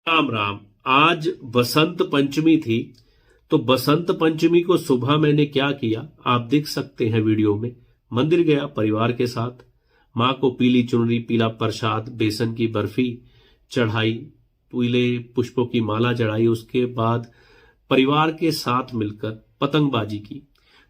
राम राम। आज बसंत पंचमी थी, तो बसंत पंचमी को सुबह मैंने क्या किया आप देख सकते हैं वीडियो में। मंदिर गया परिवार के साथ, माँ को पीली चुनरी, पीला प्रसाद, बेसन की बर्फी चढ़ाई, पीले पुष्पों की माला चढ़ाई। उसके बाद परिवार के साथ मिलकर पतंगबाजी की।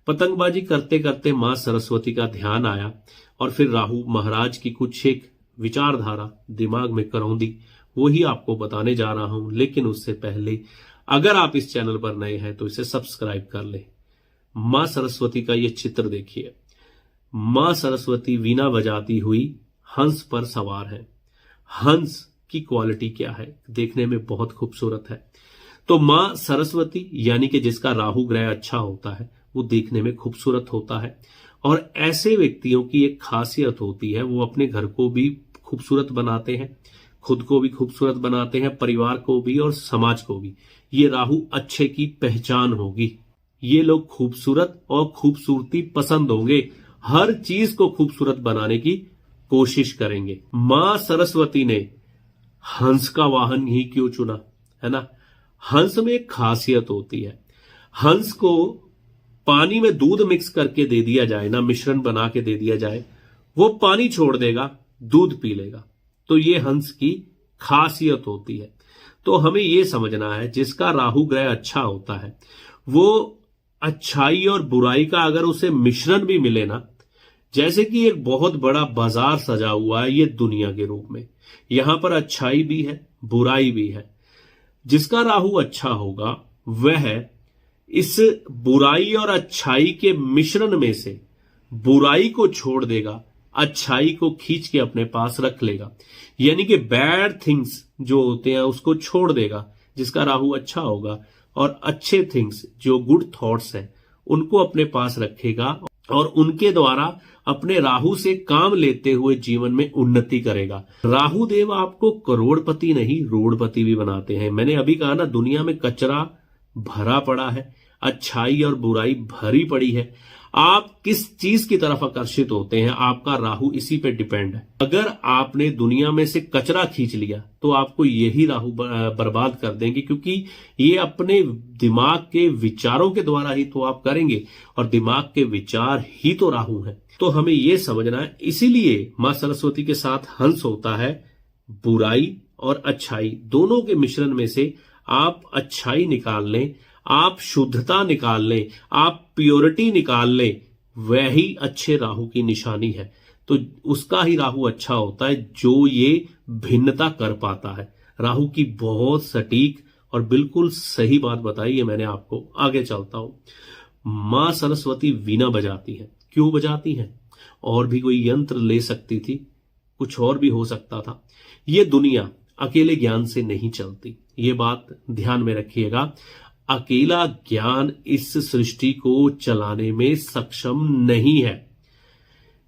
पतंगबाजी करते करते माँ सरस्वती का ध्यान आया और फिर राहु महाराज की कुछ एक विचारधारा दिमाग में करौंदी, वही आपको बताने जा रहा हूं। लेकिन उससे पहले अगर आप इस चैनल पर नए हैं तो इसे सब्सक्राइब कर लें। मां सरस्वती का यह चित्र देखिए। मां सरस्वती वीणा बजाती हुई हंस पर सवार है। हंस की क्वालिटी क्या है, देखने में बहुत खूबसूरत है। तो मां सरस्वती यानी कि जिसका राहु ग्रह अच्छा होता है वो देखने में खूबसूरत होता है। और ऐसे व्यक्तियों की एक खासियत होती है, वो अपने घर को भी खूबसूरत बनाते हैं, खुद को भी खूबसूरत बनाते हैं, परिवार को भी और समाज को भी। ये राहु अच्छे की पहचान होगी। ये लोग खूबसूरत और खूबसूरती पसंद होंगे, हर चीज को खूबसूरत बनाने की कोशिश करेंगे। मां सरस्वती ने हंस का वाहन ही क्यों चुना, है ना। हंस में एक खासियत होती है, हंस को पानी में दूध मिक्स करके दे दिया जाए ना, मिश्रण बना के दे दिया जाए, वो पानी छोड़ देगा, दूध पी लेगा। तो ये हंस की खासियत होती है। तो हमें ये समझना है, जिसका राहु ग्रह अच्छा होता है वो अच्छाई और बुराई का अगर उसे मिश्रण भी मिले ना, जैसे कि एक बहुत बड़ा बाजार सजा हुआ है ये दुनिया के रूप में, यहां पर अच्छाई भी है बुराई भी है। जिसका राहु अच्छा होगा वह इस बुराई और अच्छाई के मिश्रण में से बुराई को छोड़ देगा, अच्छाई को खींच के अपने पास रख लेगा। यानी कि बैड थिंग्स जो होते हैं उसको छोड़ देगा जिसका राहु अच्छा होगा, और अच्छे थिंग्स जो गुड थॉट्स हैं उनको अपने पास रखेगा और उनके द्वारा अपने राहु से काम लेते हुए जीवन में उन्नति करेगा। राहु देव आपको करोड़पति नहीं रोड़पति भी बनाते हैं। मैंने अभी कहा ना, दुनिया में कचरा भरा पड़ा है, अच्छाई और बुराई भरी पड़ी है। आप किस चीज की तरफ आकर्षित होते हैं, आपका राहु इसी पे डिपेंड है। अगर आपने दुनिया में से कचरा खींच लिया तो आपको यही राहु बर्बाद कर देंगे, क्योंकि ये अपने दिमाग के विचारों के द्वारा ही तो आप करेंगे, और दिमाग के विचार ही तो राहु है। तो हमें यह समझना है, इसीलिए मां सरस्वती के साथ हंस होता है। बुराई और अच्छाई दोनों के मिश्रण में से आप अच्छाई निकाल लें, आप शुद्धता निकाल लें, आप प्योरिटी निकाल लें, वही अच्छे राहु की निशानी है। तो उसका ही राहु अच्छा होता है जो ये भिन्नता कर पाता है। राहु की बहुत सटीक और बिल्कुल सही बात बताई है मैंने आपको। आगे चलता हूं। मां सरस्वती वीणा बजाती है, क्यों बजाती है? और भी कोई यंत्र ले सकती थी, कुछ और भी हो सकता था। ये दुनिया अकेले ज्ञान से नहीं चलती, ये बात ध्यान में रखिएगा। अकेला ज्ञान इस सृष्टि को चलाने में सक्षम नहीं है।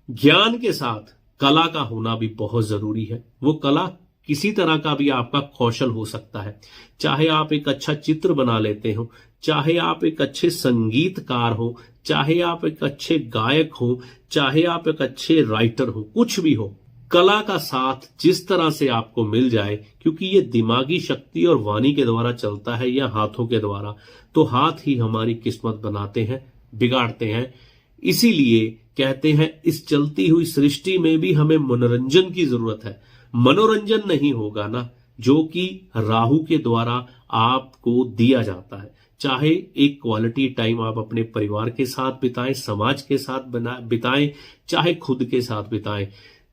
ज्ञान के साथ कला का होना भी बहुत जरूरी है। वो कला किसी तरह का भी आपका कौशल हो सकता है, चाहे आप एक अच्छा चित्र बना लेते हो, चाहे आप एक अच्छे संगीतकार हो, चाहे आप एक अच्छे गायक हो, चाहे आप एक अच्छे राइटर हो, कुछ भी हो। कला का साथ जिस तरह से आपको मिल जाए, क्योंकि ये दिमागी शक्ति और वाणी के द्वारा चलता है या हाथों के द्वारा, तो हाथ ही हमारी किस्मत बनाते हैं, बिगाड़ते हैं। इसीलिए कहते हैं इस चलती हुई सृष्टि में भी हमें मनोरंजन की जरूरत है। मनोरंजन नहीं होगा ना जो कि राहु के द्वारा आपको दिया जाता है। चाहे एक क्वालिटी टाइम आप अपने परिवार के साथ बिताएं, समाज के साथ बिताएं, चाहे खुद के साथ बिताएं,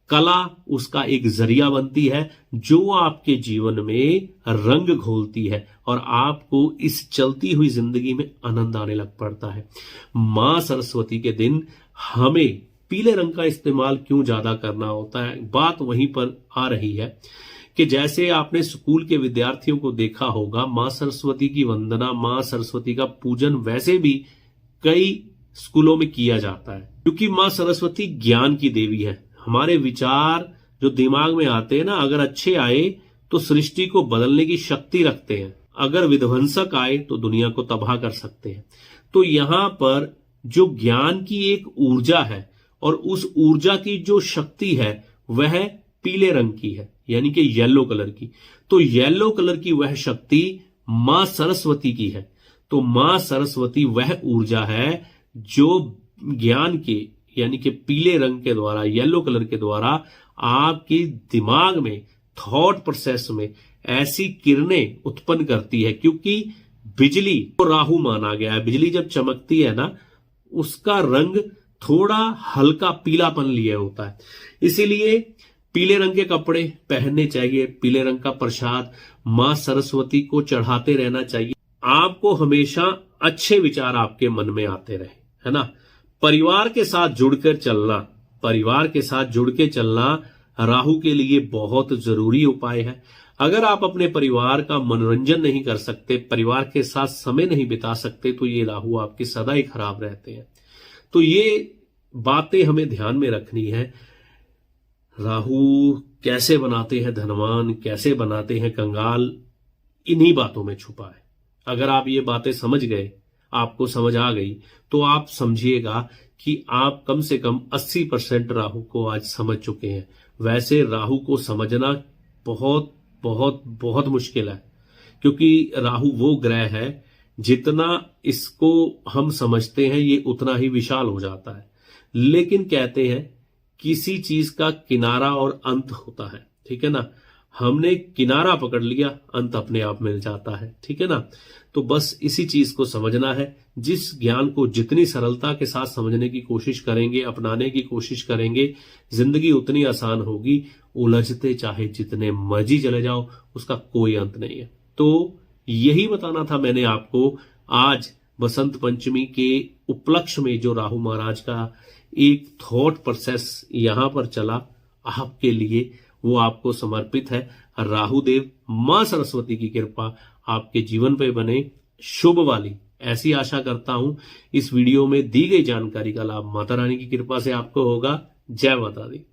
कला उसका एक जरिया बनती है जो आपके जीवन में रंग घोलती है और आपको इस चलती हुई जिंदगी में आनंद आने लग पड़ता है। मां सरस्वती के दिन हमें पीले रंग का इस्तेमाल क्यों ज्यादा करना होता है, बात वहीं पर आ रही है कि जैसे आपने स्कूल के विद्यार्थियों को देखा होगा, मां सरस्वती की वंदना, मां सरस्वती का पूजन वैसे भी कई स्कूलों में किया जाता है, क्योंकि मां सरस्वती ज्ञान की देवी है। हमारे विचार जो दिमाग में आते हैं ना, अगर अच्छे आए तो सृष्टि को बदलने की शक्ति रखते हैं, अगर विध्वंसक आए तो दुनिया को तबाह कर सकते हैं। तो यहां पर जो ज्ञान की एक ऊर्जा है और उस ऊर्जा की जो शक्ति है वह पीले रंग की है। यानी कि येलो कलर की। तो येलो कलर की वह शक्ति मां सरस्वती की है। तो मां सरस्वती वह ऊर्जा है जो ज्ञान के यानी कि पीले रंग के द्वारा, येलो कलर के द्वारा आपके दिमाग में, थॉट प्रोसेस में ऐसी किरणें उत्पन्न करती है। क्योंकि बिजली को राहु माना गया है। बिजली जब चमकती है ना, उसका रंग थोड़ा हल्का पीलापन लिए होता है। इसीलिए पीले रंग के कपड़े पहनने चाहिए, पीले रंग का प्रसाद मां सरस्वती को चढ़ाते रहना चाहिए। आपको हमेशा अच्छे विचार आपके मन में आते रहे, है ना। परिवार के साथ जुड़कर चलना, परिवार के साथ जुड़ के चलना राहु के लिए बहुत जरूरी उपाय है। अगर आप अपने परिवार का मनोरंजन नहीं कर सकते, परिवार के साथ समय नहीं बिता सकते, तो ये राहु आपके सदा ही खराब रहते हैं। तो ये बातें हमें ध्यान में रखनी है। राहु कैसे बनाते हैं धनवान, कैसे बनाते हैं कंगाल, इन्हीं बातों में छुपा है। अगर आप ये बातें समझ गए, आपको समझ आ गई, तो आप समझिएगा कि आप कम से कम 80% राहु को आज समझ चुके हैं। वैसे राहु को समझना बहुत बहुत बहुत मुश्किल है, क्योंकि राहु वो ग्रह है जितना इसको हम समझते हैं ये उतना ही विशाल हो जाता है। लेकिन कहते हैं किसी चीज का किनारा और अंत होता है, ठीक है ना। हमने किनारा पकड़ लिया, अंत अपने आप मिल जाता है, ठीक है ना। तो बस इसी चीज को समझना है। जिस ज्ञान को जितनी सरलता के साथ समझने की कोशिश करेंगे, अपनाने की कोशिश करेंगे, जिंदगी उतनी आसान होगी। उलझते चाहे जितने मर्जी चले जाओ, उसका कोई अंत नहीं है। तो यही बताना था मैंने आपको आज बसंत पंचमी के उपलक्ष्य में। जो राहु महाराज का एक थॉट प्रोसेस यहां पर चला आपके लिए, वो आपको समर्पित है। राहुदेव मां सरस्वती की कृपा आपके जीवन पे बने शुभ वाली, ऐसी आशा करता हूं। इस वीडियो में दी गई जानकारी का लाभ माता रानी की कृपा से आपको होगा। जय माता दी।